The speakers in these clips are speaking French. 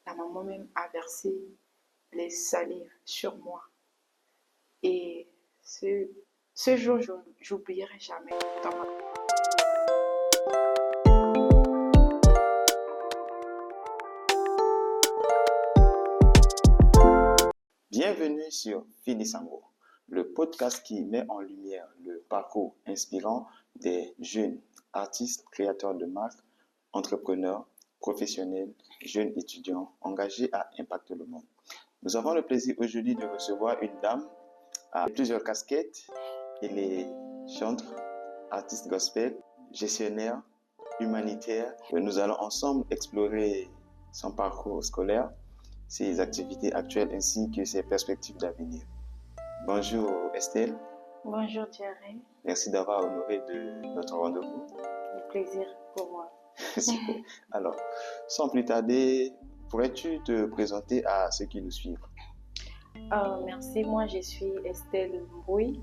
la maman même a versé les salives sur moi. Et ce jour, je n'oublierai jamais dans ma Bienvenue sur Finisango, le podcast qui met en lumière le parcours inspirant des jeunes artistes, créateurs de marques, entrepreneurs, professionnels, jeunes étudiants engagés à impacter le monde. Nous avons le plaisir aujourd'hui de recevoir une dame à plusieurs casquettes. Elle est chantre, artiste gospel, gestionnaire, humanitaire. Nous allons ensemble explorer son parcours scolaire, ses activités actuelles ainsi que ses perspectives d'avenir. Bonjour Estelle. Bonjour Thierry. Merci d'avoir honoré de notre rendez-vous. Le plaisir pour moi. Super. Alors, sans plus tarder, pourrais-tu te présenter à ceux qui nous suivent? Merci, moi je suis Estelle Mbouy.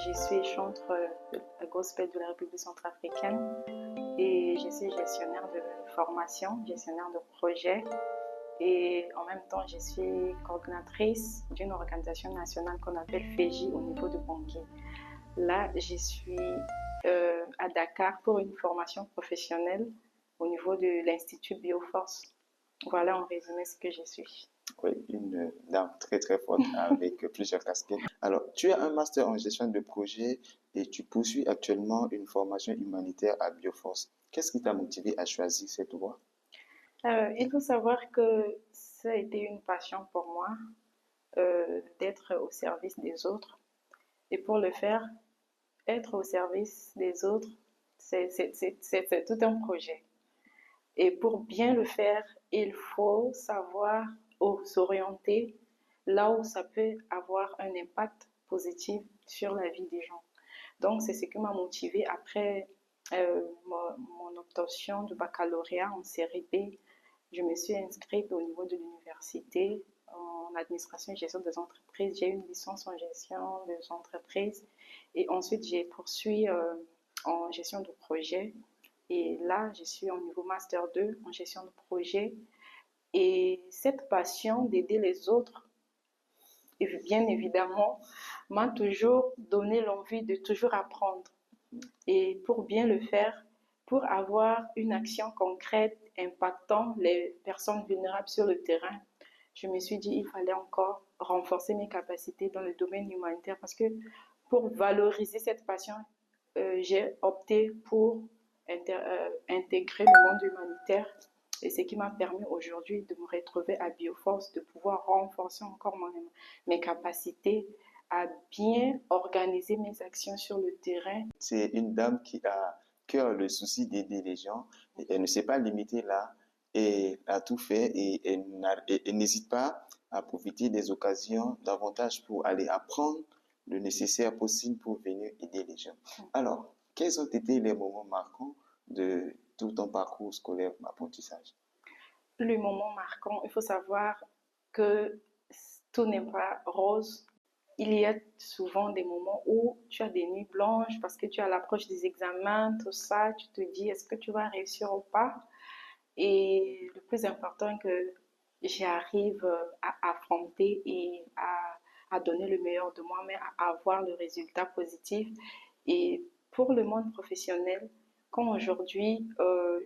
Je suis chantre gospel de la République centrafricaine et je suis gestionnaire de formation, gestionnaire de projet et en même temps je suis coordinatrice d'une organisation nationale qu'on appelle FEJI au niveau de Bangui. Là, je suis à Dakar pour une formation professionnelle au niveau de l'Institut Bioforce. Voilà en résumé ce que je suis. Oui, une dame très très forte avec plusieurs casquettes. Alors, tu as un master en gestion de projet et tu poursuis actuellement une formation humanitaire à Bioforce. Qu'est-ce qui t'a motivé à choisir cette voie? Il faut savoir que ça a été une passion pour moi d'être au service des autres. Et pour le faire, être au service des autres, c'est tout un projet. Et pour bien le faire, il faut savoir s'orienter là où ça peut avoir un impact positif sur la vie des gens. Donc, c'est ce qui m'a motivée après mon obtention du baccalauréat en série B. Je me suis inscrite au niveau de l'université en administration et gestion des entreprises. J'ai une licence en gestion des entreprises et ensuite j'ai poursuivi en gestion de projet. Et là, je suis au niveau Master 2 en gestion de projet. Et cette passion d'aider les autres, et bien évidemment, m'a toujours donné l'envie de toujours apprendre. Et pour bien le faire, pour avoir une action concrète impactant les personnes vulnérables sur le terrain, je me suis dit qu'il fallait encore renforcer mes capacités dans le domaine humanitaire parce que pour valoriser cette passion, j'ai opté pour intégrer le monde humanitaire et ce qui m'a permis aujourd'hui de me retrouver à Bioforce, de pouvoir renforcer encore mes capacités à bien organiser mes actions sur le terrain. C'est une dame qui a cœur le souci d'aider les gens et elle ne s'est pas limitée là et a tout fait et elle n'hésite pas à profiter des occasions davantage pour aller apprendre le nécessaire possible pour venir aider les gens. Alors, quels ont été les moments marquants de tout ton parcours scolaire d'apprentissage? Le moment marquant, il faut savoir que tout n'est pas rose. Il y a souvent des moments où tu as des nuits blanches parce que tu as l'approche des examens, tout ça, tu te dis est-ce que tu vas réussir ou pas. Et le plus important est que j'arrive à affronter et à donner le meilleur de moi, mais à avoir le résultat positif. Et pour le monde professionnel, comme aujourd'hui,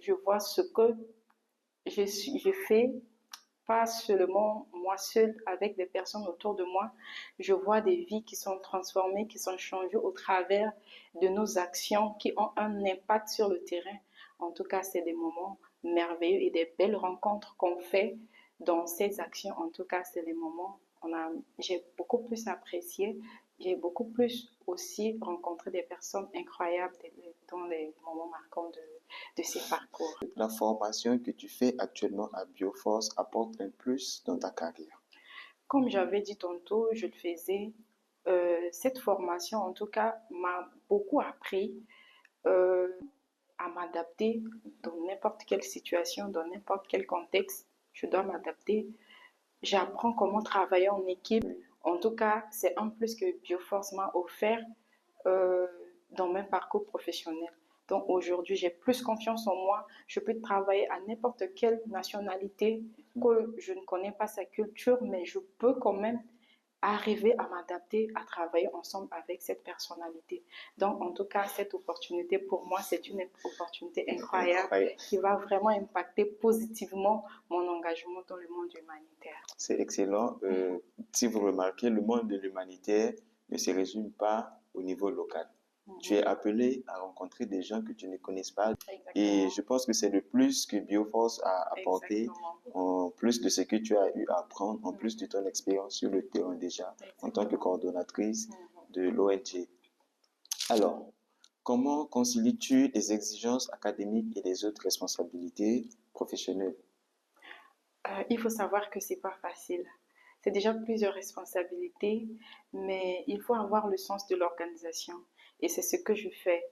je vois ce que je fais, pas seulement moi seule, avec des personnes autour de moi. Je vois des vies qui sont transformées, qui sont changées au travers de nos actions qui ont un impact sur le terrain. En tout cas, c'est des moments merveilleux et des belles rencontres qu'on fait dans ces actions. En tout cas, c'est les moments j'ai beaucoup plus apprécié. J'ai beaucoup plus aussi rencontré des personnes incroyables dans les moments marquants de ces parcours. La formation que tu fais actuellement à Bioforce apporte un plus dans ta carrière. Comme j'avais dit tantôt, je le faisais. Cette formation, en tout cas, m'a beaucoup appris euh, à m'adapter dans n'importe quelle situation, dans n'importe quel contexte. Je dois m'adapter. J'apprends comment travailler en équipe. En tout cas, c'est un plus que Bioforce m'a offert dans mon parcours professionnel. Donc aujourd'hui, j'ai plus confiance en moi. Je peux travailler à n'importe quelle nationalité que je ne connais pas sa culture, mais je peux quand même arriver à m'adapter, à travailler ensemble avec cette personnalité. Donc, en tout cas, cette opportunité, pour moi, c'est une opportunité incroyable qui va vraiment impacter positivement mon engagement dans le monde humanitaire. C'est excellent. Si vous remarquez, le monde de l'humanitaire ne se résume pas au niveau local. Tu es appelé à rencontrer des gens que tu ne connais pas. Exactement. Et je pense que c'est le plus que Bioforce a apporté, en plus de ce que tu as eu à apprendre, en plus de ton expérience sur le terrain déjà, en tant que coordonnatrice de l'ONG. Alors, comment concilies-tu les exigences académiques et les autres responsabilités professionnelles? Il faut savoir que c'est pas facile. C'est déjà plusieurs responsabilités, mais il faut avoir le sens de l'organisation. Et c'est ce que je fais.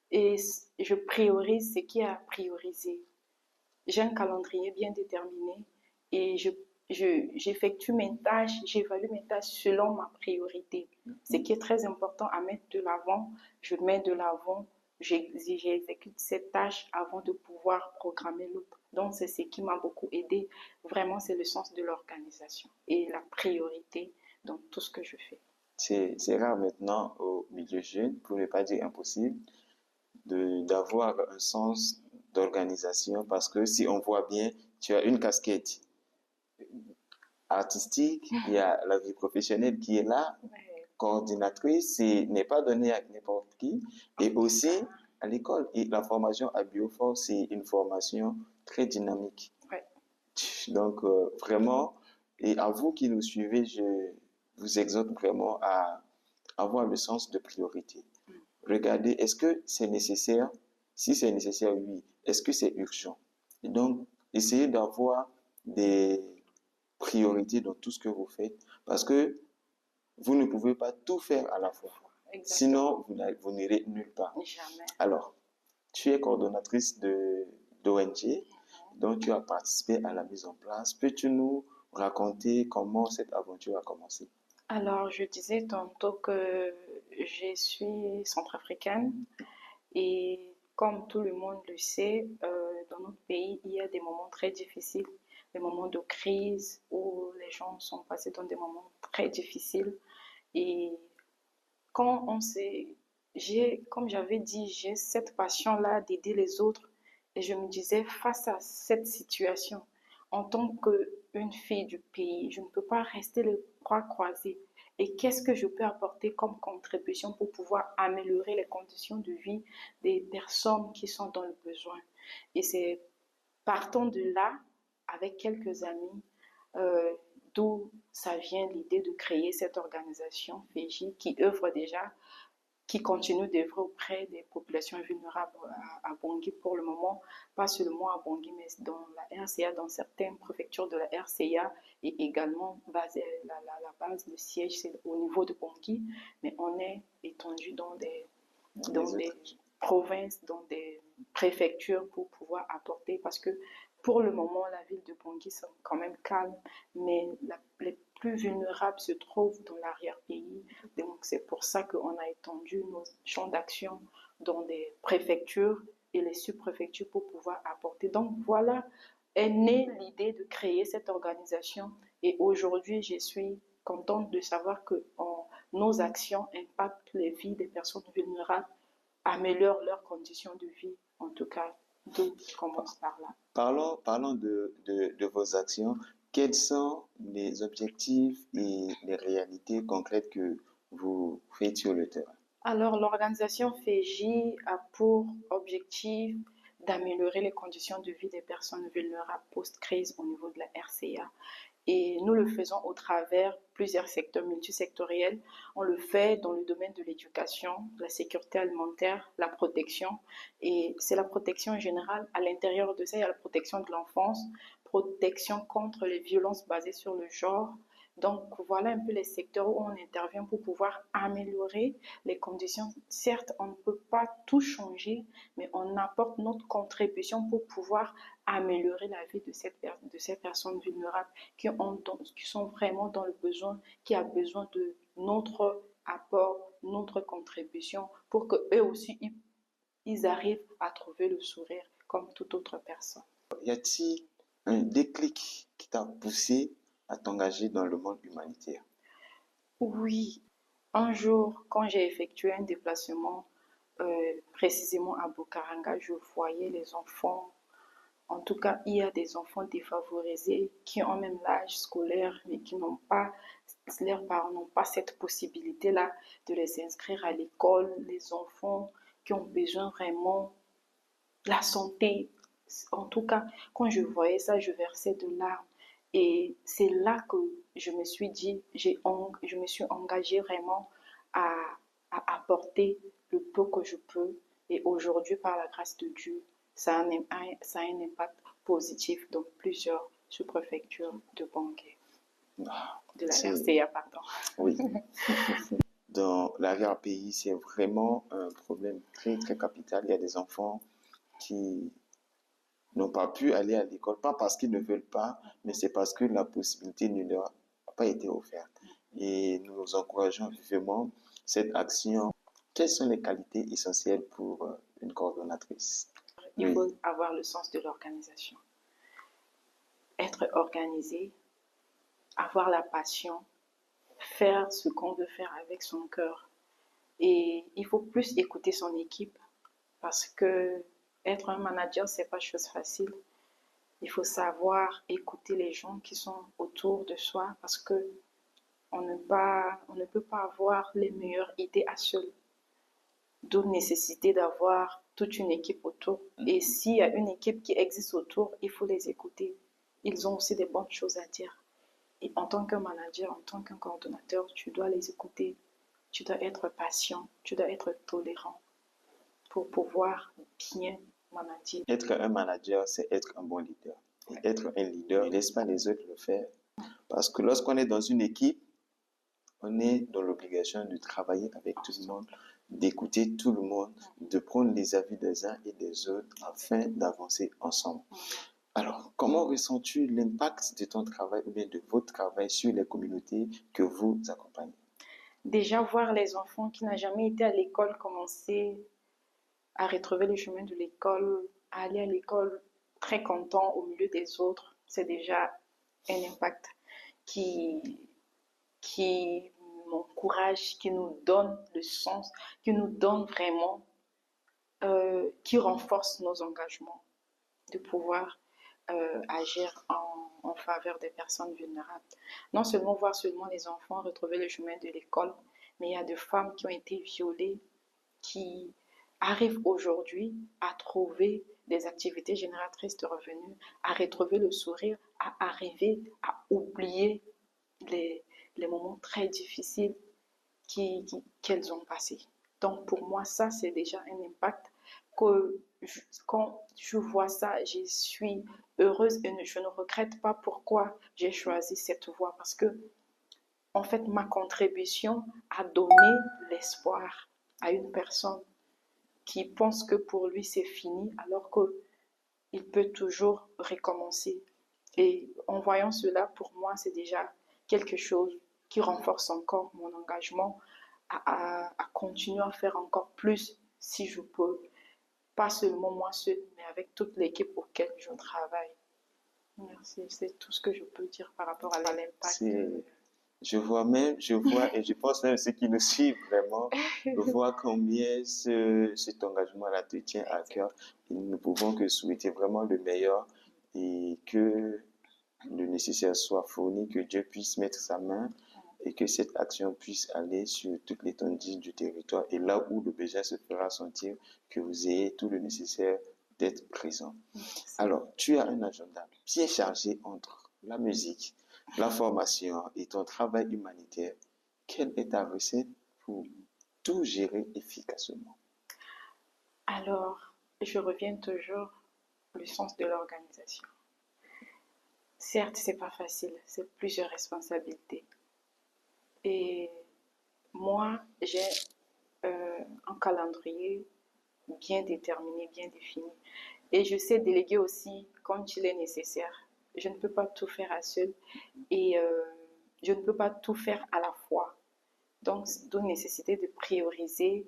Et je priorise ce qui est à prioriser. J'ai un calendrier bien déterminé et j'effectue mes tâches, j'évalue mes tâches selon ma priorité. Ce qui est très important à mettre de l'avant, je mets de l'avant, j'exécute cette tâche avant de pouvoir programmer l'autre. Donc, c'est ce qui m'a beaucoup aidé. Vraiment, c'est le sens de l'organisation et la priorité dans tout ce que je fais. C'est rare maintenant au milieu jeune, pour ne pas dire impossible, d'avoir un sens d'organisation parce que si on voit bien, tu as une casquette artistique, il y a la vie professionnelle qui est là, coordinatrice, ce n'est pas donné à n'importe qui, et aussi à l'école. Et la formation à Bioforce, c'est une formation très dynamique. Ouais. Donc, vraiment, et à vous qui nous suivez, je vous exhorte vraiment à avoir le sens de priorité. Regardez, est-ce que c'est nécessaire? Si c'est nécessaire, oui. Est-ce que c'est urgent? Et donc, essayez d'avoir des priorités dans tout ce que vous faites parce que vous ne pouvez pas tout faire à la fois. Exactement. Sinon, vous n'irez nulle part. Jamais. Alors, tu es coordonnatrice d'ONG, donc tu as participé à la mise en place. Peux-tu nous raconter comment cette aventure a commencé? Alors, je disais tantôt que je suis centrafricaine et comme tout le monde le sait, dans notre pays, il y a des moments très difficiles, des moments de crise où les gens sont passés dans des moments très difficiles. Et quand on s'est, comme j'avais dit, j'ai cette passion-là d'aider les autres et je me disais face à cette situation, en tant qu'une fille du pays, je ne peux pas rester les bras croisés. Et qu'est-ce que je peux apporter comme contribution pour pouvoir améliorer les conditions de vie des personnes qui sont dans le besoin? Et c'est partant de là, avec quelques amis, euh, d'où ça vient l'idée de créer cette organisation FEJI qui œuvre déjà, qui continue d'œuvrer auprès des populations vulnérables à Bangui pour le moment, pas seulement à Bangui, mais dans la RCA, dans certaines préfectures de la RCA et également basé, la base, le siège, c'est au niveau de Bangui, mais on est étendu dans des provinces, dans des préfectures pour pouvoir apporter, parce que pour le moment, la ville de Bangui est quand même calme, mais les plus vulnérables se trouvent dans l'arrière-pays. Donc, c'est pour ça qu'on a étendu nos champs d'action dans des préfectures et les sous-préfectures pour pouvoir apporter. Donc, voilà est née l'idée de créer cette organisation. Et aujourd'hui, je suis contente de savoir que nos actions impactent les vies des personnes vulnérables, améliorent leurs conditions de vie. En tout cas, tout commence par là. Parlons de vos actions. Quels sont les objectifs et les réalités concrètes que vous faites sur le terrain? Alors, l'organisation FEJI a pour objectif d'améliorer les conditions de vie des personnes vulnérables post-crise au niveau de la RCA. Et nous le faisons au travers plusieurs secteurs multisectoriels. On le fait dans le domaine de l'éducation, la sécurité alimentaire, la protection. Et c'est la protection générale. À l'intérieur de ça, il y a la protection de l'enfance, protection contre les violences basées sur le genre. Donc voilà un peu les secteurs où on intervient pour pouvoir améliorer les conditions. Certes, on ne peut pas tout changer, mais on apporte notre contribution pour pouvoir améliorer la vie de ces personnes vulnérables qui sont vraiment dans le besoin, qui a besoin de notre apport, notre contribution pour que eux aussi ils ils arrivent à trouver le sourire comme toute autre personne. Y a-t-il un déclic qui t'a poussé à t'engager dans le monde humanitaire? Oui, un jour, quand j'ai effectué un déplacement précisément à Bukaranga, je voyais les enfants. En tout cas, il y a des enfants défavorisés qui ont même l'âge scolaire, mais qui n'ont pas, leurs parents n'ont pas cette possibilité-là de les inscrire à l'école. Les enfants qui ont besoin vraiment de la santé. En tout cas, quand je voyais ça, je versais de larmes. Et c'est là que je me suis dit, je me suis engagée vraiment à, à apporter le peu que je peux. Et aujourd'hui, par la grâce de Dieu, ça a un impact positif dans plusieurs sous-préfectures de Bangui, Ah, de la c'est, RCA, pardon. oui. Dans l'arrière-pays, c'est vraiment un problème très, très capital. Il y a des enfants qui n'ont pas pu aller à l'école, pas parce qu'ils ne veulent pas, mais c'est parce que la possibilité ne leur a pas été offerte. Et nous encourageons vivement cette action. Quelles sont les qualités essentielles pour une coordonnatrice? Il Oui, faut avoir le sens de l'organisation. Être organisé, avoir la passion, faire ce qu'on veut faire avec son cœur. Et il faut plus écouter son équipe parce que être un manager, c'est pas chose facile. Il faut savoir écouter les gens qui sont autour de soi parce que on ne peut pas avoir les meilleures idées à seul. D'où nécessité d'avoir toute une équipe autour. Et s'il y a une équipe qui existe autour, il faut les écouter. Ils ont aussi des bonnes choses à dire. Et en tant que manager, en tant qu'un coordonnateur, tu dois les écouter. Tu dois être patient, tu dois être tolérant pour pouvoir bien manager. être un manager, c'est être un bon leader. Et être un leader, ne laisse pas les autres le faire. Parce que lorsqu'on est dans une équipe, on est dans l'obligation de travailler avec tout le monde, d'écouter tout le monde, de prendre les avis des uns et des autres afin d'avancer ensemble. Alors, comment ressens-tu l'impact de ton travail ou bien de votre travail sur les communautés que vous accompagnez? Déjà, voir les enfants qui n'ont jamais été à l'école commencer à retrouver le chemin de l'école, à aller à l'école très content au milieu des autres, c'est déjà un impact qui, qui m'encourage, qui nous donne le sens, qui nous donne vraiment, qui renforce nos engagements de pouvoir agir en faveur des personnes vulnérables. Non seulement voir seulement les enfants retrouver le chemin de l'école, mais il y a des femmes qui ont été violées, qui arrivent aujourd'hui à trouver des activités génératrices de revenus, à retrouver le sourire, à arriver à oublier les, les moments très difficiles qu'elles ont passés. Donc pour moi, ça, c'est déjà un impact que quand je vois ça, je suis heureuse et je ne regrette pas pourquoi j'ai choisi cette voie parce que, en fait, ma contribution a donné l'espoir à une personne qui pense que pour lui c'est fini alors qu'il peut toujours recommencer. Et en voyant cela, pour moi, c'est déjà quelque chose qui renforce encore mon engagement à continuer à faire encore plus si je peux. Pas seulement moi seule, mais avec toute l'équipe auquel je travaille. Merci, c'est tout ce que je peux dire par rapport à l'impact. Je vois et je pense même ceux qui nous suivent vraiment voient combien cet engagement-là te tient à cœur. Et nous ne pouvons que souhaiter vraiment le meilleur et que le nécessaire soit fourni, que Dieu puisse mettre sa main et que cette action puisse aller sur toute l'étendue du territoire et là où le besoin se fera sentir, que vous ayez tout le nécessaire d'être présent. Alors, tu as un agenda bien chargé entre la musique, la formation et ton travail humanitaire. Quelle est ta recette pour tout gérer efficacement? Alors, je reviens toujours au sens de l'organisation. Certes, c'est pas facile, c'est plusieurs responsabilités. Et moi, j'ai un calendrier bien déterminé, bien défini. Et je sais déléguer aussi quand il est nécessaire. Je ne peux pas tout faire à seul et je ne peux pas tout faire à la fois. Donc, d'où nécessité de prioriser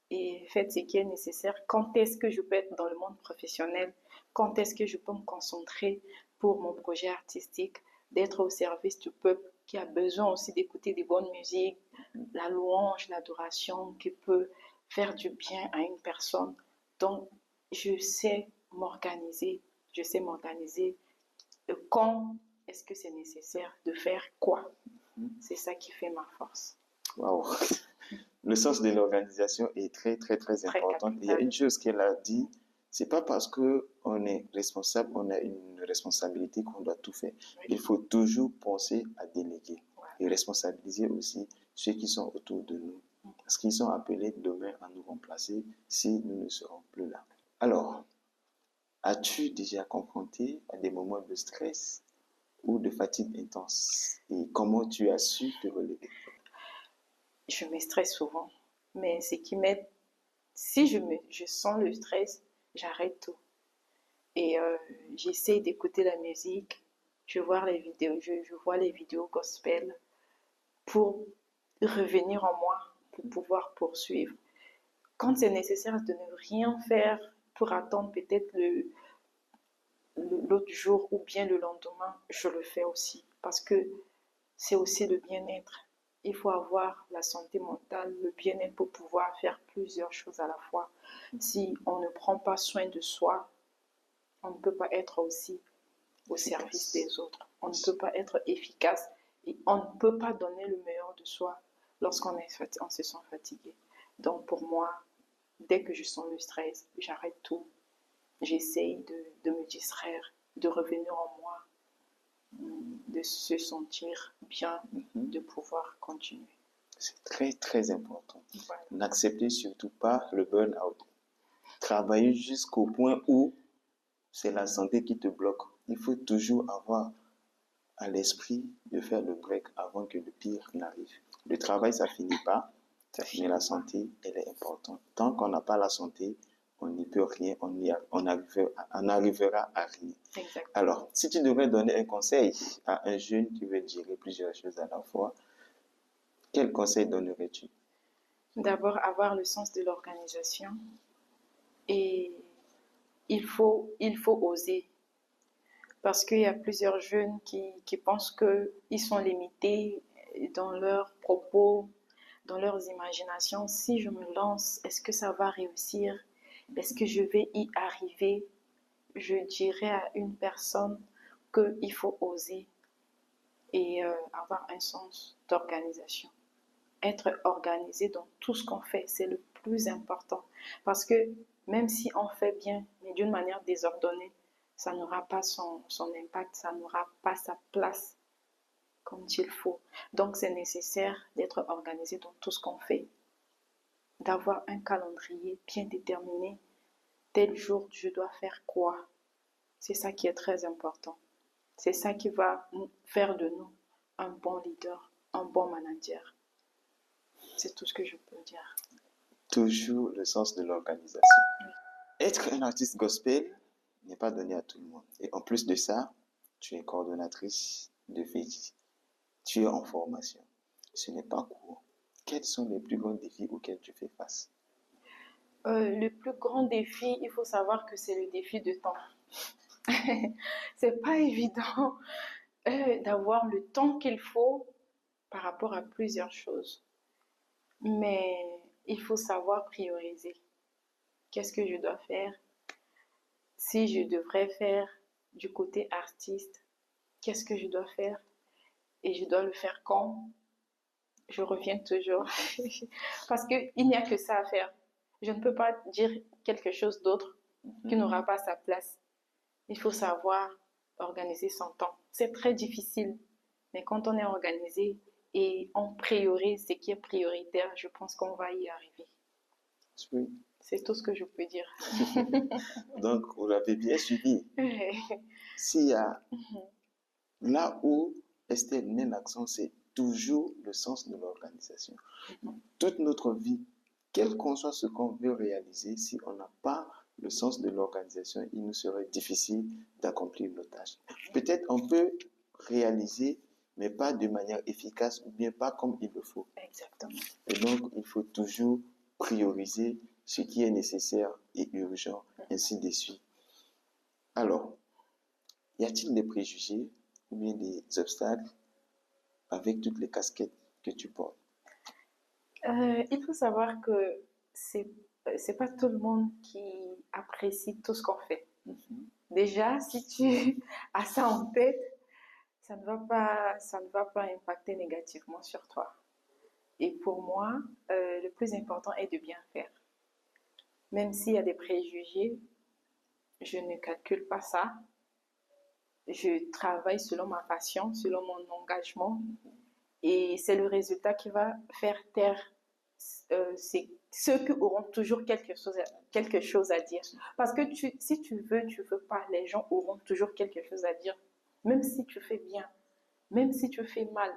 et faites ce qui est nécessaire. Quand est-ce que je peux être dans le monde professionnel? Quand est-ce que je peux me concentrer pour mon projet artistique, d'être au service du peuple qui a besoin aussi d'écouter des bonnes musiques, la louange, l'adoration qui peut faire du bien à une personne. Donc, je sais m'organiser, je sais m'organiser. Quand est-ce que c'est nécessaire de faire quoi? C'est ça qui fait ma force. Waouh! Le sens de l'organisation est très, très, très Très important. Il y a capital. une chose qu'elle a dit, c'est pas parce que on est responsable, on a une responsabilité qu'on doit tout faire. Oui. Il faut toujours penser à déléguer Voilà. et responsabiliser aussi ceux qui sont autour de nous, parce qu'ils sont appelés demain à nous remplacer si nous ne serons plus là. Alors, as-tu déjà confronté à des moments de stress ou de fatigue intense et comment tu as su te relever? Je me stresse souvent, mais ce qui m'aide, si je sens le stress, j'arrête tout. Et j'essaie d'écouter la musique, je vois les vidéos gospel pour revenir en moi, pour pouvoir poursuivre. Quand c'est nécessaire de ne rien faire pour attendre peut-être l'autre jour ou bien le lendemain, je le fais aussi. Parce que c'est aussi le bien-être. Il faut avoir la santé mentale, le bien-être pour pouvoir faire plusieurs choses à la fois. Si on ne prend pas soin de soi, on ne peut pas être aussi au service des autres. On ne peut pas être efficace et on ne peut pas donner le meilleur de soi lorsqu'on on se sent fatigué. Donc pour moi, dès que je sens le stress, j'arrête tout. J'essaye de me distraire, de revenir en moi, de se sentir bien, de pouvoir continuer. C'est très, très important. Voilà. N'acceptez surtout pas le burn-out. Travaillez jusqu'au point où c'est la santé qui te bloque. Il faut toujours avoir à l'esprit de faire le break avant que le pire n'arrive. Le travail, ça finit pas, mais la santé, elle est importante. Tant qu'on n'a pas la santé, on n'y peut rien, on n'arrivera à rien. Exactement. Alors, si tu devrais donner un conseil à un jeune qui veut gérer plusieurs choses à la fois, quel conseil donnerais-tu? D'abord, avoir le sens de l'organisation et il faut oser. Parce qu'il y a plusieurs jeunes qui pensent qu'ils sont limités dans leurs propos, dans leurs imaginations. Si je me lance, est-ce que ça va réussir? Est-ce que je vais y arriver? Je dirais à une personne qu'il faut oser et avoir un sens d'organisation. Être organisé dans tout ce qu'on fait, c'est le plus important. Parce que même si on fait bien, mais d'une manière désordonnée, ça n'aura pas son impact, ça n'aura pas sa place comme il faut. Donc c'est nécessaire d'être organisé dans tout ce qu'on fait, d'avoir un calendrier bien déterminé. Tel jour, je dois faire quoi? C'est ça qui est très important. C'est ça qui va faire de nous un bon leader, un bon manager. C'est tout ce que je peux dire. Toujours le sens de l'organisation. Être un artiste gospel n'est pas donné à tout le monde. Et en plus de ça, tu es coordonnatrice de FEDI. Tu es en formation. Ce n'est pas court. Quels sont les plus grands défis auxquels tu fais face? Le plus grand défi, il faut savoir que c'est le défi de temps. C'est pas évident d'avoir le temps qu'il faut par rapport à plusieurs choses. Mais il faut savoir prioriser. Qu'est-ce que je dois faire? Si je devrais faire du côté artiste, qu'est-ce que je dois faire? Et je dois le faire quand? Je reviens toujours. Parce qu'il n'y a que ça à faire. Je ne peux pas dire quelque chose d'autre qui n'aura pas sa place. Il faut savoir organiser son temps. C'est très difficile, mais quand on est organisé et on priorise ce qui est prioritaire, je pense qu'on va y arriver. Oui. C'est tout ce que je peux dire. Donc, vous l'avez bien suivi. S'il y a là où Estelle met l'accent, c'est toujours le sens de l'organisation. Toute notre vie, quel qu'en soit ce qu'on veut réaliser, si on n'a pas le sens de l'organisation, il nous serait difficile d'accomplir nos tâches. Peut-être on peut réaliser, mais pas de manière efficace ou bien pas comme il le faut. Exactement. Et donc, il faut toujours prioriser ce qui est nécessaire et urgent, ainsi de suite. Alors, y a-t-il des préjugés ou bien des obstacles avec toutes les casquettes que tu portes? Il faut savoir que c'est c'est pas tout le monde qui apprécie tout ce qu'on fait. Déjà, si tu as ça en tête, ça ne va pas impacter négativement sur toi. Et pour moi, le plus important est de bien faire. Même s'il y a des préjugés, je ne calcule pas ça. Je travaille selon ma passion, selon mon engagement, et c'est le résultat qui va faire taire ceux qui auront toujours quelque chose à dire. Parce que si tu veux pas, les gens auront toujours quelque chose à dire, même si tu fais bien, même si tu fais mal.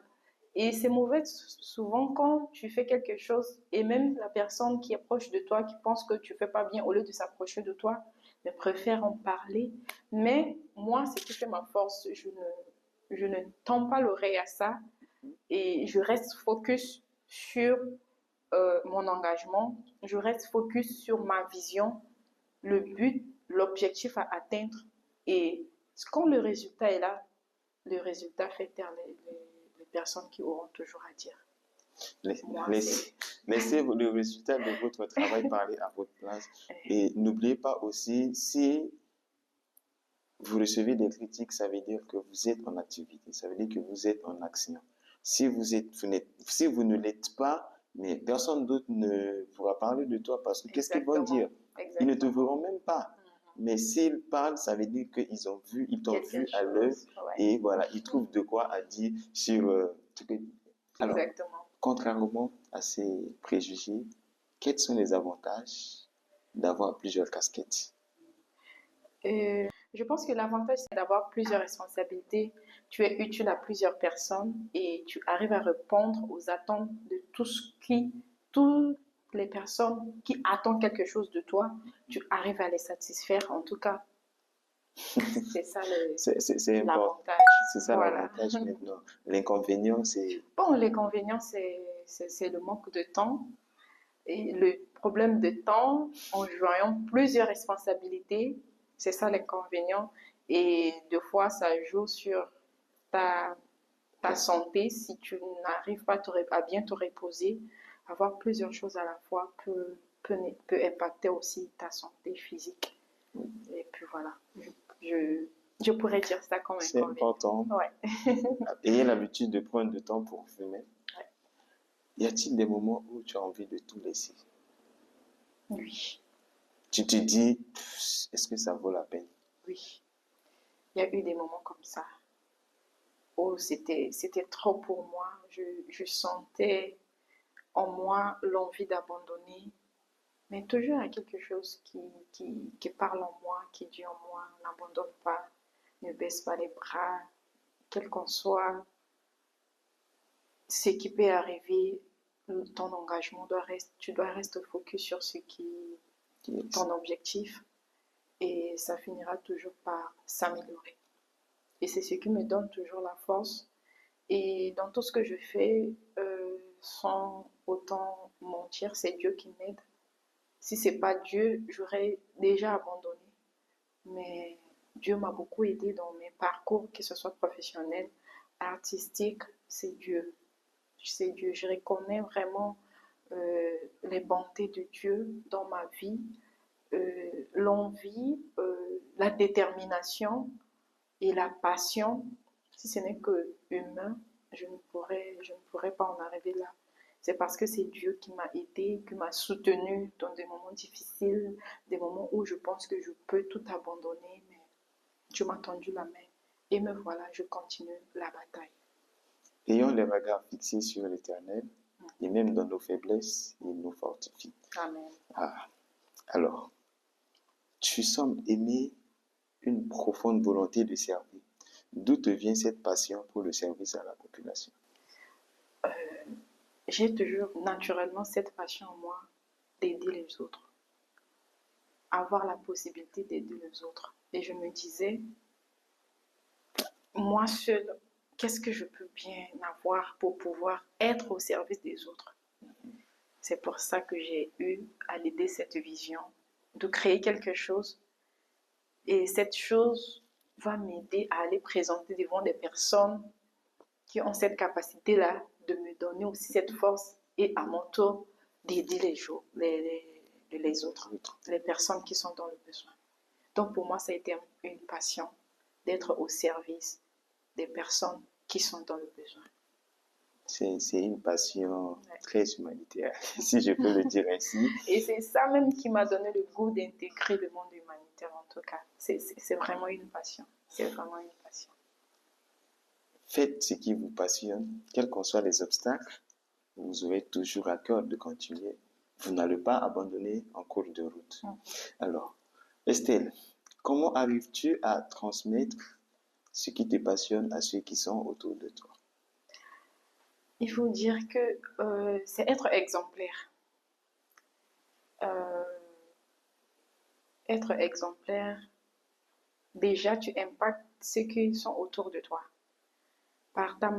Et c'est mauvais souvent quand tu fais quelque chose et même la personne qui est proche de toi, qui pense que tu fais pas bien, au lieu de s'approcher de toi, ne préfère en parler. Mais moi, ce qui fait ma force, je ne tends pas l'oreille à ça et je reste focus sur mon engagement, je reste focus sur ma vision, le but, l'objectif à atteindre. Et quand le résultat est là, le résultat fait taire les personnes qui auront toujours à dire. Laissez le résultat de votre travail parler à votre place. Et n'oubliez pas aussi, si vous recevez des critiques, ça veut dire que vous êtes en activité, ça veut dire que vous êtes en action. Si vous ne l'êtes pas, mais personne d'autre ne pourra parler de toi parce que qu'est-ce qu'ils vont dire? Ils ne te verront même pas. Mais s'ils parlent, ça veut dire qu'ils ont vu, ils t'ont vu à l'œuvre et voilà, ils trouvent de quoi à dire sur ce que. Alors, contrairement à ces préjugés, quels sont les avantages d'avoir plusieurs casquettes? Je pense que l'avantage, c'est d'avoir plusieurs responsabilités. Tu es utile à plusieurs personnes et tu arrives à répondre aux attentes de toutes les personnes qui attendent quelque chose de toi. Tu arrives à les satisfaire. En tout cas, c'est ça l'avantage. C'est ça l'avantage maintenant. L'inconvénient, c'est... Bon, l'inconvénient, c'est le manque de temps. Et le problème de temps, en joignant plusieurs responsabilités, c'est ça l'inconvénient. Et deux fois, ça joue sur ta santé. Si tu n'arrives pas à bien te reposer, avoir plusieurs choses à la fois peut impacter aussi ta santé physique. Et puis voilà, je pourrais dire ça comme c'est important. Ouais. Ayez l'habitude de prendre du temps pour fumer. Ouais. Y a-t-il des moments où tu as envie de tout laisser? Oui. Tu te dis, est-ce que ça vaut la peine? Oui. Il y a eu des moments comme ça. Oh, c'était trop pour moi. Je sentais en moi l'envie d'abandonner. Mais toujours il y a quelque chose qui parle en moi, qui dit en moi, n'abandonne pas, ne baisse pas les bras, quel qu'en soit ce qui peut arriver, ton engagement tu dois rester focus sur ce qui est ton objectif et ça finira toujours par s'améliorer. Et c'est ce qui me donne toujours la force. Et dans tout ce que je fais, sans autant mentir, c'est Dieu qui m'aide. Si c'est pas Dieu, j'aurais déjà abandonné. Mais Dieu m'a beaucoup aidé dans mes parcours, que ce soit professionnel, artistique, c'est Dieu. C'est Dieu. Je reconnais vraiment les bontés de Dieu dans ma vie, l'envie, la détermination et la passion. Si ce n'est que humain, je ne pourrais pas en arriver là. C'est parce que c'est Dieu qui m'a aidé, qui m'a soutenu dans des moments difficiles, des moments où je pense que je peux tout abandonner, mais Dieu m'a tendu la main. Et me voilà, je continue la bataille. Ayons les regards fixés sur l'Éternel, et même dans nos faiblesses, il nous fortifie. Amen. Alors, tu sembles aimer une profonde volonté de servir. D'où te vient cette passion pour le service à la population? J'ai toujours naturellement cette passion en moi d'aider les autres, avoir la possibilité d'aider les autres. Et je me disais, moi seule, qu'est-ce que je peux bien avoir pour pouvoir être au service des autres? C'est pour ça que j'ai eu à l'aider cette vision de créer quelque chose. Et cette chose va m'aider à aller présenter devant des personnes qui ont cette capacité-là de me donner aussi cette force et à mon tour d'aider les autres, les personnes qui sont dans le besoin. Donc pour moi, ça a été une passion d'être au service des personnes qui sont dans le besoin. C'est une passion très humanitaire, si je peux le dire ainsi. Et c'est ça même qui m'a donné le goût d'intégrer le monde humanitaire en tout cas. C'est vraiment une passion. C'est vraiment une passion. Faites ce qui vous passionne, quels qu'en soient les obstacles, vous aurez toujours à cœur de continuer. Vous n'allez pas abandonner en cours de route. Alors, Estelle, comment arrives-tu à transmettre ce qui te passionne à ceux qui sont autour de toi? Il faut dire que c'est être exemplaire. Être exemplaire, déjà tu impactes ceux qui sont autour de toi. Par ta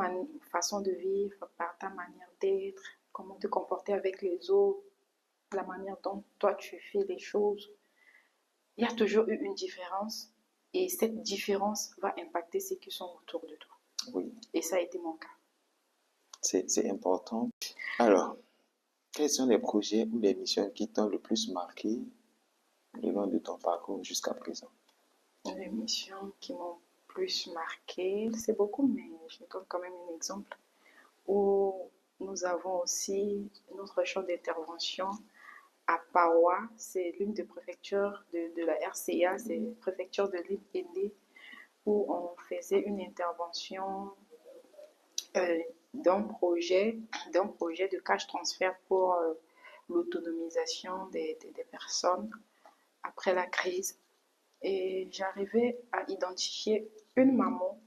façon de vivre, par ta manière d'être, comment te comporter avec les autres, la manière dont toi tu fais les choses. Il y a toujours eu une différence et cette différence va impacter ceux qui sont autour de toi. Oui. Et ça a été mon cas. C'est important. Alors, quels sont les projets ou les missions qui t'ont le plus marqué le long de ton parcours jusqu'à présent? Les missions qui m'ont plus marqué, c'est beaucoup, mais je donne quand même un exemple où nous avons aussi notre champ d'intervention à Pawa, c'est l'une des préfectures de la RCA, c'est la préfecture de l'île Aînée, où on faisait une intervention d'un projet de cash transfert pour l'autonomisation des personnes après la crise. Et j'arrivais à identifier une maman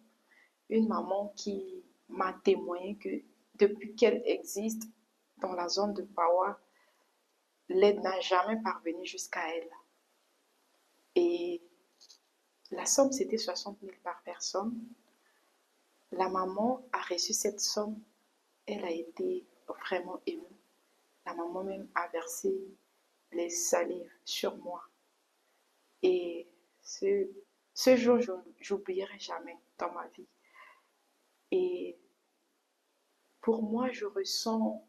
qui m'a témoigné que depuis qu'elle existe dans la zone de Pawa, l'aide n'a jamais parvenu jusqu'à elle. Et la somme, c'était 60 000 par personne. La maman a reçu cette somme. Elle a été vraiment émue. La maman même a versé les salives sur moi. Et ce jour, je n'oublierai jamais dans ma vie. Et pour moi, je ressens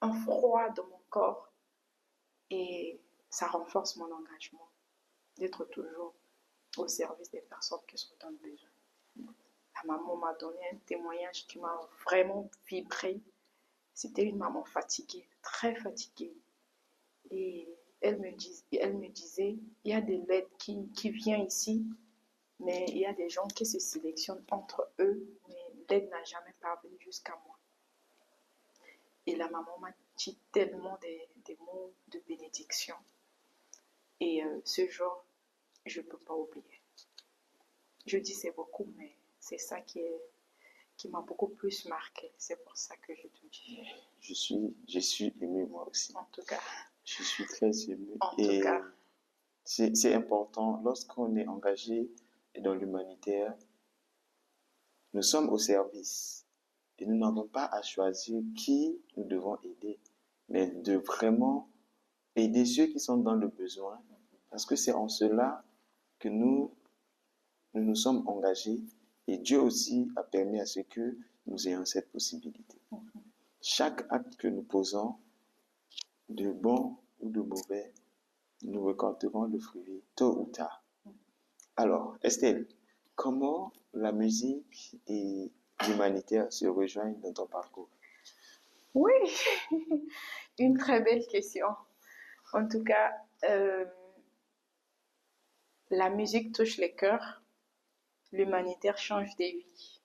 un froid dans mon corps et ça renforce mon engagement d'être toujours au service des personnes qui sont dans le besoin. La maman m'a donné un témoignage qui m'a vraiment vibré. C'était une maman fatiguée, très fatiguée. Et elle me disait, il y a de l'aide qui vient ici, mais il y a des gens qui se sélectionnent entre eux, mais l'aide n'a jamais parvenu jusqu'à moi. Et la maman m'a dit tellement des mots de bénédiction. Et ce jour, je ne peux pas oublier. Je dis c'est beaucoup, mais c'est ça qui m'a beaucoup plus marqué. C'est pour ça que je te dis. Je suis ému moi aussi. En tout cas. Je suis très ému. En tout cas. C'est important, lorsqu'on est engagé dans l'humanitaire, nous sommes au service. Et nous n'avons pas à choisir qui nous devons aider, mais de vraiment aider ceux qui sont dans le besoin, parce que c'est en cela que nous nous sommes engagés et Dieu aussi a permis à ce que nous ayons cette possibilité. Chaque acte que nous posons, de bon ou de mauvais, nous récolterons le fruit tôt ou tard. Alors, Estelle, comment la musique et l'humanitaire se rejoignent dans ton parcours? Oui, une très belle question. En tout cas, la musique touche les cœurs, l'humanitaire change des vies.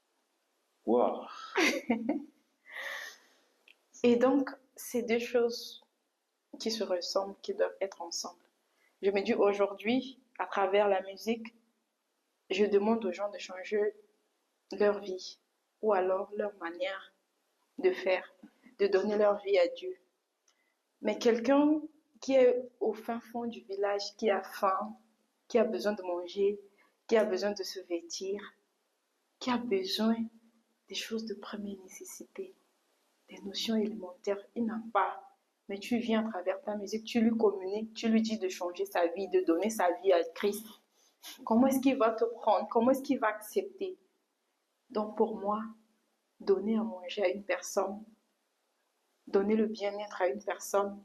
Wow. Et donc, c'est deux choses qui se ressemblent, qui doivent être ensemble. Je me dis aujourd'hui, à travers la musique, je demande aux gens de changer leur vie ou alors leur manière de faire, de donner leur vie à Dieu. Mais quelqu'un qui est au fin fond du village, qui a faim, qui a besoin de manger, qui a besoin de se vêtir, qui a besoin des choses de première nécessité, des notions élémentaires, il n'a pas mais tu viens à travers ta musique, tu lui communiques, tu lui dis de changer sa vie, de donner sa vie à Christ. Comment est-ce qu'il va te prendre? Comment est-ce qu'il va accepter? Donc pour moi, donner à manger à une personne, donner le bien-être à une personne,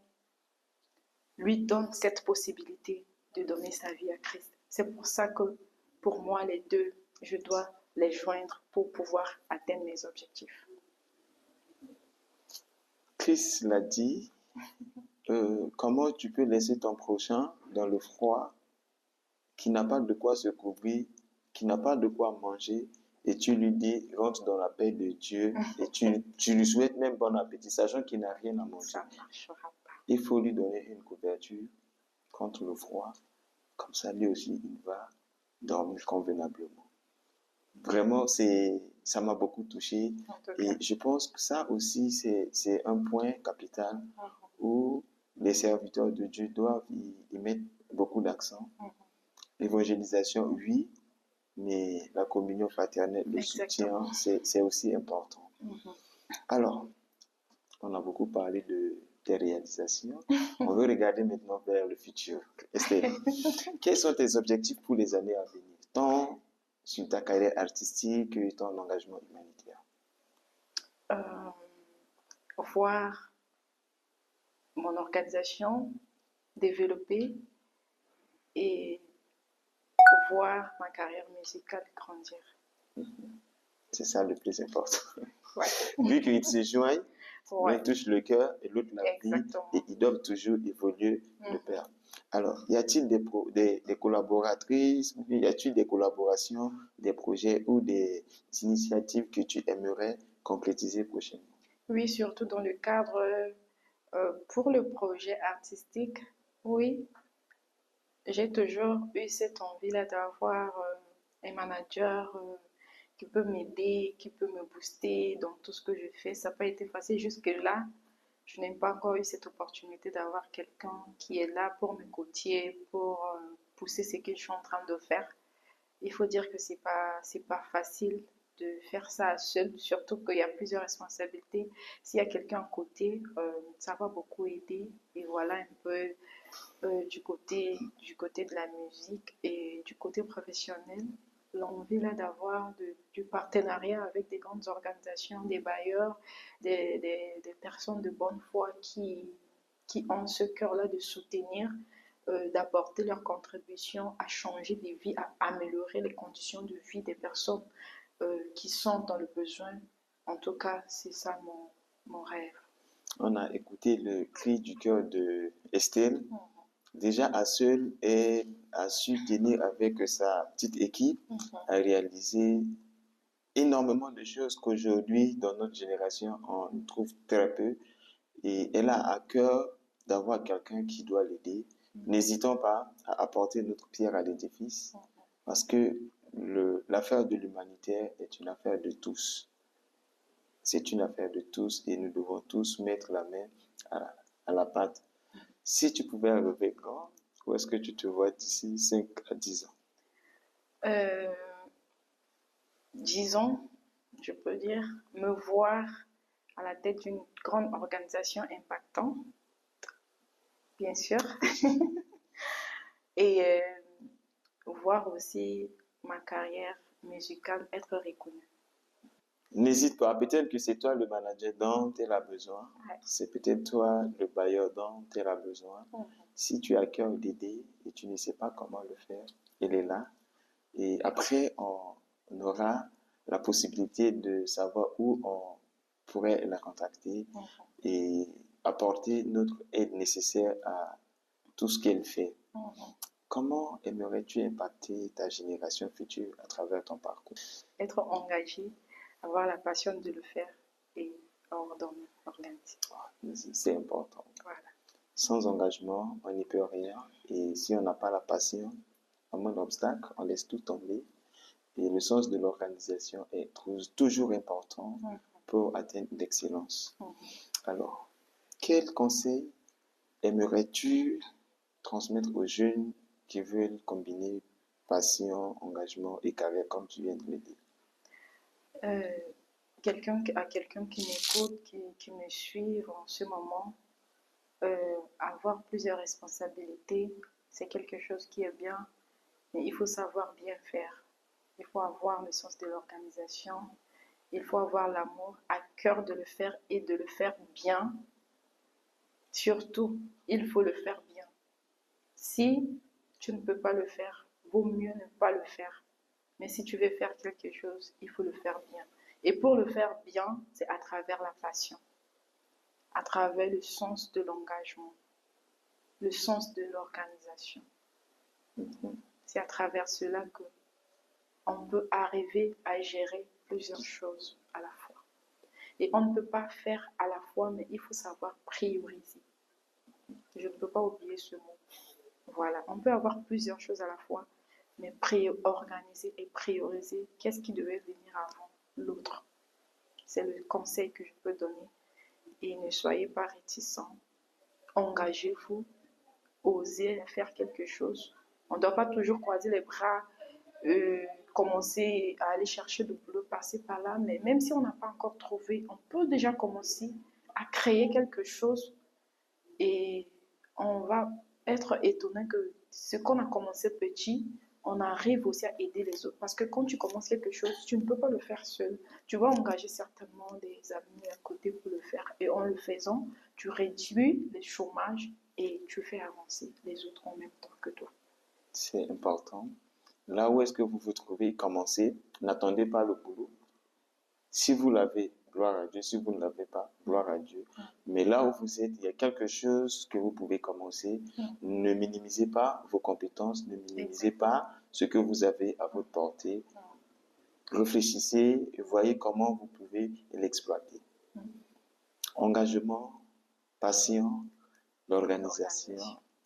lui donne cette possibilité de donner sa vie à Christ. C'est pour ça que pour moi, les deux, je dois les joindre pour pouvoir atteindre mes objectifs. Chris l'a dit, comment tu peux laisser ton prochain dans le froid, qui n'a pas de quoi se couvrir, qui n'a pas de quoi manger, et tu lui dis, rentre dans la paix de Dieu, et tu lui souhaites même bon appétit, sachant qu'il n'a rien à manger. Ça ne marchera pas. Il faut lui donner une couverture contre le froid, comme ça lui aussi il va dormir convenablement. Vraiment, ça m'a beaucoup touché, et je pense que ça aussi c'est un point capital où les serviteurs de Dieu doivent y mettre beaucoup d'accent. L'évangélisation, oui, mais la communion fraternelle, le soutien, c'est aussi important. Alors, on a beaucoup parlé de tes réalisations. On veut regarder maintenant vers le futur. Esther, quels sont tes objectifs pour les années à venir, tant sur ta carrière artistique que ton engagement humanitaire? Voir mon organisation développer et voir ma carrière musicale grandir. C'est ça le plus important. Ouais. Vu qu'ils se joignent, l'un touche le cœur et l'autre la vie, et ils doivent toujours évoluer de pair. Alors, y a-t-il des collaboratrices, y a-t-il des collaborations, des projets ou des initiatives que tu aimerais concrétiser prochainement? Oui, surtout dans le cadre pour le projet artistique, oui, j'ai toujours eu cette envie-là d'avoir un manager qui peut m'aider, qui peut me booster dans tout ce que je fais. Ça n'a pas été facile jusque-là. Je n'ai pas encore eu cette opportunité d'avoir quelqu'un qui est là pour me coacher, pour pousser ce que je suis en train de faire. Il faut dire que c'est pas facile de faire ça seul, surtout qu'il y a plusieurs responsabilités. S'il y a quelqu'un à côté, ça va beaucoup aider. Et voilà un peu du côté de la musique et du côté professionnel, l'envie là d'avoir du partenariat avec des grandes organisations, des bailleurs, des personnes de bonne foi qui ont ce cœur-là de soutenir, d'apporter leur contribution à changer des vies, à améliorer les conditions de vie des personnes qui sont dans le besoin. En tout cas, c'est ça mon rêve. On a écouté le cri du cœur de Estelle. Déjà à seule, elle a su tenir avec sa petite équipe à réaliser énormément de choses qu'aujourd'hui, dans notre génération, on trouve très peu. Et elle a à cœur d'avoir quelqu'un qui doit l'aider. N'hésitons pas à apporter notre pierre à l'édifice, parce que l'affaire de l'humanitaire est une affaire de tous. C'est une affaire de tous et nous devons tous mettre la main à la pâte. Si tu pouvais rêver grand, où est-ce que tu te vois d'ici 5 à 10 ans? Disons, je peux dire, me voir à la tête d'une grande organisation impactante, bien sûr, et voir aussi ma carrière musicale être reconnue. N'hésite pas, peut-être que c'est toi le manager dont elle a besoin, c'est peut-être toi le bailleur dont elle a besoin. Si tu as à cœur d'aider et tu ne sais pas comment le faire, elle est là. Et après, on aura la possibilité de savoir où on pourrait la contacter et apporter notre aide nécessaire à tout ce qu'elle fait. Comment aimerais-tu impacter ta génération future à travers ton parcours? Être engagé, avoir la passion de le faire et organiser. C'est important. Voilà. Sans engagement, on n'y peut rien. Et si on n'a pas la passion, à moins d'obstacles, on laisse tout tomber. Et le sens de l'organisation est toujours important pour atteindre l'excellence. Alors, quel conseil aimerais-tu transmettre aux jeunes qui veulent combiner passion, engagement et carrière comme tu viens de le dire? Quelqu'un qui m'écoute, qui me suit en ce moment, avoir plusieurs responsabilités, c'est quelque chose qui est bien, mais il faut savoir bien faire. Il faut avoir le sens de l'organisation. Il faut avoir l'amour à cœur de le faire et de le faire bien. Surtout, il faut le faire bien. Si tu ne peux pas le faire, vaut mieux ne pas le faire. Mais si tu veux faire quelque chose, il faut le faire bien. Et pour le faire bien, c'est à travers la passion, à travers le sens de l'engagement, le sens de l'organisation. C'est à travers cela que on peut arriver à gérer plusieurs choses à la fois. Et on ne peut pas faire à la fois, mais il faut savoir prioriser. Je ne peux pas oublier ce mot. Voilà, on peut avoir plusieurs choses à la fois, mais organiser et prioriser qu'est-ce qui devait venir avant l'autre. C'est le conseil que je peux donner. Et ne soyez pas réticents. Engagez-vous, osez faire quelque chose. On ne doit pas toujours croiser les bras, commencer à aller chercher du boulot, passer par là. Mais même si on n'a pas encore trouvé, on peut déjà commencer à créer quelque chose et on va être étonné que ce qu'on a commencé petit, on arrive aussi à aider les autres. Parce que quand tu commences quelque chose, tu ne peux pas le faire seul. Tu vas engager certainement des amis à côté pour le faire. Et en le faisant, tu réduis le chômage et tu fais avancer les autres en même temps que toi. C'est important. Là où est-ce que vous vous trouvez, commencez. N'attendez pas le boulot. Si vous l'avez, gloire à Dieu. Si vous ne l'avez pas, gloire à Dieu. Mais là où vous êtes, il y a quelque chose que vous pouvez commencer. Ne minimisez pas vos compétences. Ne minimisez pas ce que vous avez à votre portée. Réfléchissez et voyez comment vous pouvez l'exploiter. Engagement, passion, l'organisation.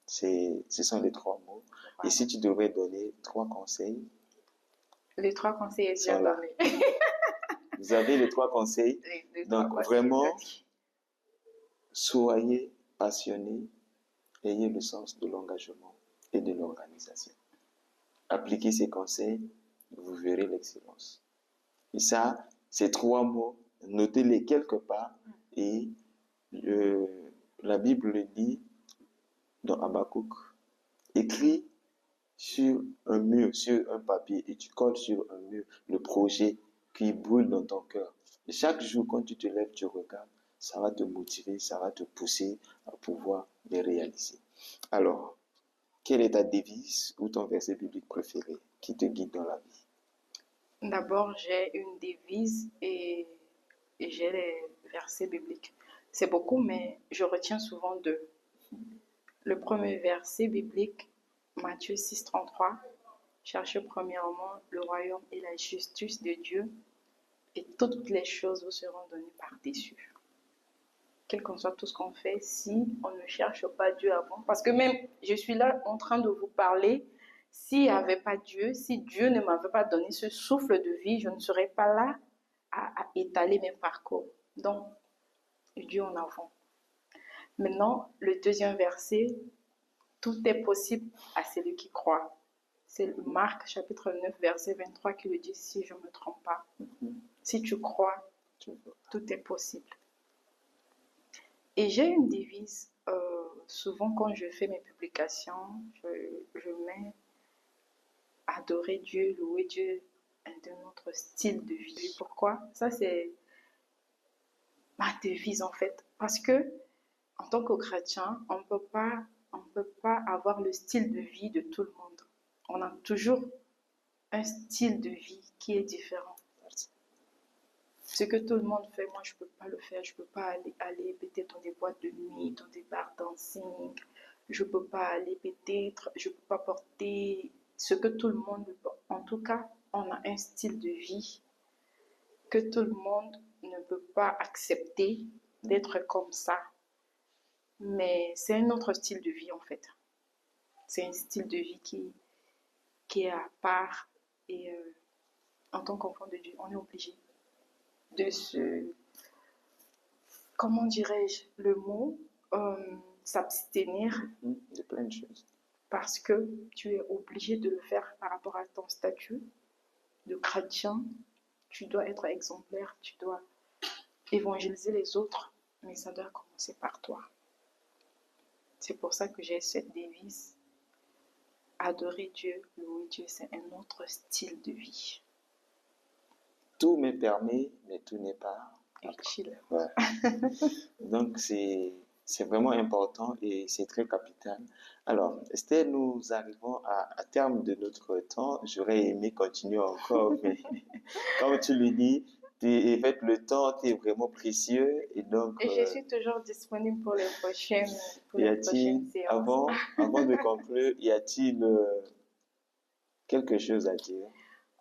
Ce sont les 3 mots. Et si tu devrais donner 3 conseils, les 3 conseils sont là. donnés. Vous avez les 3 conseils. Donc vraiment, soyez passionnés, ayez le sens de l'engagement et de l'organisation. Appliquez ces conseils, vous verrez l'excellence. Et ça, ces 3 mots, notez-les quelque part. Et la Bible le dit dans Habakkuk. Écris sur un mur, sur un papier, et tu colles sur un mur le projet qui brûle dans ton cœur. Et chaque jour, quand tu te lèves, tu regardes, ça va te motiver, ça va te pousser à pouvoir les réaliser. Alors, quelle est ta devise ou ton verset biblique préféré qui te guide dans la vie? D'abord, j'ai une devise et j'ai les versets bibliques. C'est beaucoup, mais je retiens souvent 2. Le premier verset biblique, Matthieu 6, 33. Cherchez premièrement le royaume et la justice de Dieu, et toutes les choses vous seront données par-dessus. Quel qu'en soit tout ce qu'on fait, si on ne cherche pas Dieu avant, parce que même je suis là en train de vous parler, s'il n'y avait pas Dieu, si Dieu ne m'avait pas donné ce souffle de vie, je ne serais pas là à étaler mes parcours. Donc, Dieu en avant. Maintenant, le deuxième verset, tout est possible à celui qui croit. C'est Marc chapitre 9, verset 23 qui le dit, si je ne me trompe pas. Si tu crois, tout est possible. Et j'ai une devise, souvent quand je fais mes publications, je mets adorer Dieu, louer Dieu de notre style de vie. Pourquoi? Ça, c'est ma devise en fait. Parce que en tant que chrétien, on ne peut pas avoir le style de vie de tout le monde. On a toujours un style de vie qui est différent. Ce que tout le monde fait, moi, je ne peux pas le faire. Je ne peux pas aller peut-être dans des boîtes de nuit, dans des bars dancing. Je ne peux pas aller peut-être, je ne peux pas porter ce que tout le monde porte. En tout cas, on a un style de vie que tout le monde ne peut pas accepter d'être comme ça. Mais c'est un autre style de vie en fait. C'est un style de vie qui est à part. Et en tant qu'enfant de Dieu, on est obligé de se, comment dirais-je le mot, s'abstenir de plein de choses. Parce que tu es obligé de le faire par rapport à ton statut de chrétien. Tu dois être exemplaire, tu dois évangéliser les autres, mais ça doit commencer par toi. C'est pour ça que j'ai cette devise. Adorer Dieu, louer Dieu, c'est un autre style de vie. Tout me permet, mais tout n'est pas utile. Ouais. Donc, c'est vraiment important et c'est très capital. Alors, Esther, nous arrivons à terme de notre temps. J'aurais aimé continuer encore, mais comme tu le dis, avec le temps, tu es vraiment précieux. Et donc, Et je suis toujours disponible pour les prochaines séances. Avant de conclure, y a-t-il quelque chose à dire?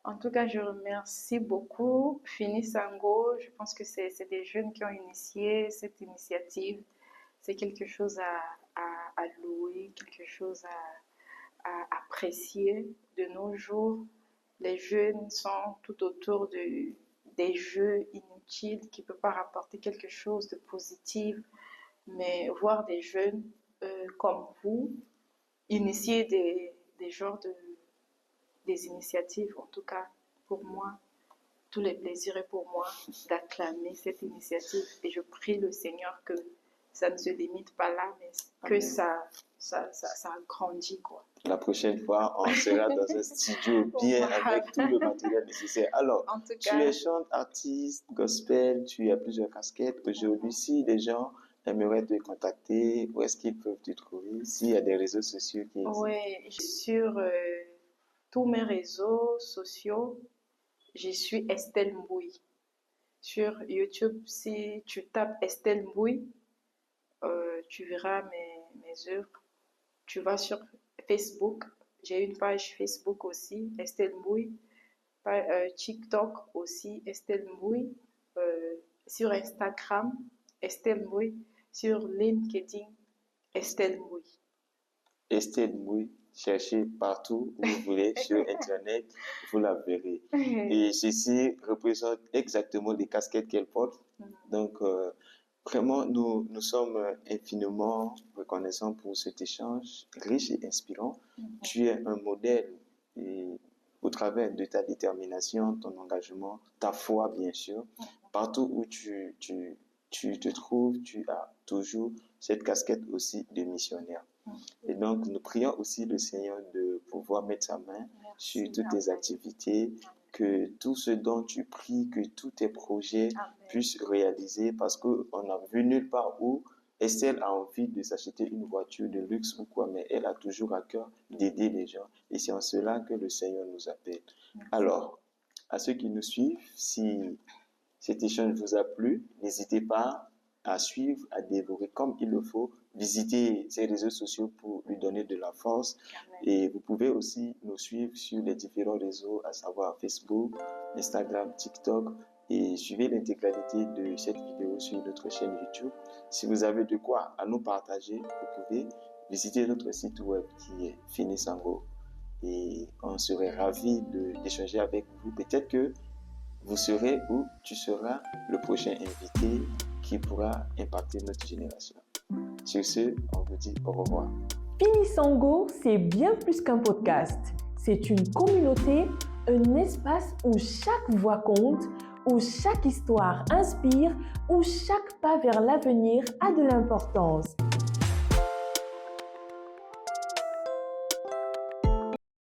En tout cas, je remercie beaucoup Fini Sango. Je pense que c'est des jeunes qui ont initié cette initiative. C'est quelque chose à louer, quelque chose à apprécier de nos jours. Les jeunes sont tout autour des jeux inutiles qui ne peuvent pas rapporter quelque chose de positif. Mais voir des jeunes comme vous initier des genres des initiatives, en tout cas pour moi, tout le plaisir est pour moi d'acclamer cette initiative et je prie le Seigneur que ça ne se limite pas là, mais que ça grandit, quoi. La prochaine fois, on sera dans un studio bien avec tout le matériel nécessaire. Alors, tu es chante, artiste, gospel, tu as plusieurs casquettes. Aujourd'hui, si les gens aimeraient te contacter, où est-ce qu'ils peuvent te trouver? S'il y a des réseaux sociaux qui existent. Oui, sur tous mes réseaux sociaux, je suis Estelle Mbouy. Sur YouTube, si tu tapes Estelle Mbouy, tu verras mes œuvres. Tu vas sur Facebook, j'ai une page Facebook aussi, Estelle Mbouy. TikTok aussi, Estelle Mbouy. Sur Instagram, Estelle Mbouy. Sur LinkedIn, Estelle Mbouy. Estelle Mbouy, cherchez partout où vous voulez sur Internet, vous la verrez. Et ceci représente exactement les casquettes qu'elle porte. Donc, vraiment, nous sommes infiniment reconnaissants pour cet échange riche et inspirant. Tu es un modèle et au travers de ta détermination, ton engagement, ta foi, bien sûr. Partout où tu te trouves, tu as toujours cette casquette aussi de missionnaire. Et donc, nous prions aussi le Seigneur de pouvoir mettre sa main sur toutes tes activités, que tout ce dont tu pries, que tous tes projets puissent réaliser, parce qu'on n'a vu nulle part où Estelle a envie de s'acheter une voiture de luxe ou quoi, mais elle a toujours à cœur d'aider les gens. Et c'est en cela que le Seigneur nous appelle. Alors, à ceux qui nous suivent, si cet échange vous a plu, n'hésitez pas à suivre, à dévorer comme il le faut. Visitez ses réseaux sociaux pour lui donner de la force. Et vous pouvez aussi nous suivre sur les différents réseaux, à savoir Facebook, Instagram, TikTok. Et suivez l'intégralité de cette vidéo sur notre chaîne YouTube. Si vous avez de quoi à nous partager, vous pouvez visiter notre site web qui est Fini Sango. Et on serait ravis d'échanger avec vous. Peut-être que vous serez ou tu seras le prochain invité qui pourra impacter notre génération. Sur ce, on vous dit au revoir. Fini Sango, c'est bien plus qu'un podcast. C'est une communauté, un espace où chaque voix compte, où chaque histoire inspire, où chaque pas vers l'avenir a de l'importance.